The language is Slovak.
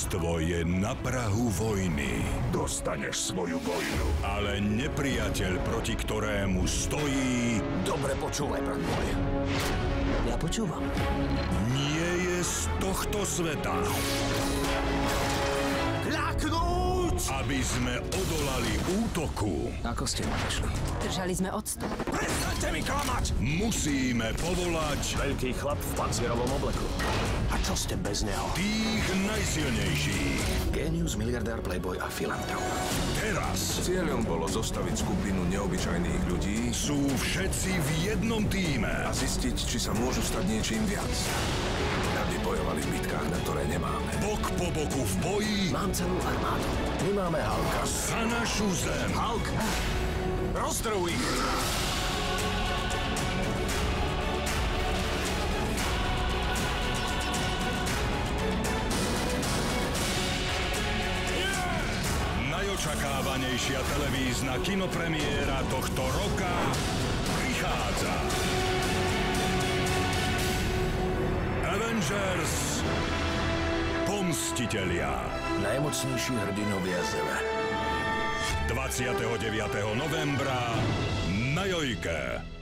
Ľudstvo je na prahu vojny. Dostaneš svoju vojnu. Ale nepriateľ, proti ktorému stojí... Dobre počúvaj, brat môj. Ja počúvam. Nie je z tohto sveta. Kľaknúť! Aby sme odolali útoku, Ako ste ma našli? Držali sme odstup. Prestaňte mi klamať! musíme povolať Veľký chlap v pancierovom obleku. A čo ste bez neho? tých najsilnejších. Génius, miliardár, playboy a filantrop. Teraz Cieľom bolo zostaviť skupinu neobyčajných ľudí sú všetci v jednom tíme. a zistiť, či sa môžu stať niečím viac. Aby bojovali v bitkách, na ktoré nemáme. Bok po boku v boji Mám celú armádu. My máme Hulka. za našu zem. Hulk! Roztrhuj ich! Najočakávanejšia televízna kinopremiéra tohto roka prichádza. Avengers Pomstitelia. Najmocnejší hrdinovia Zeme. 29. novembra na Jojke.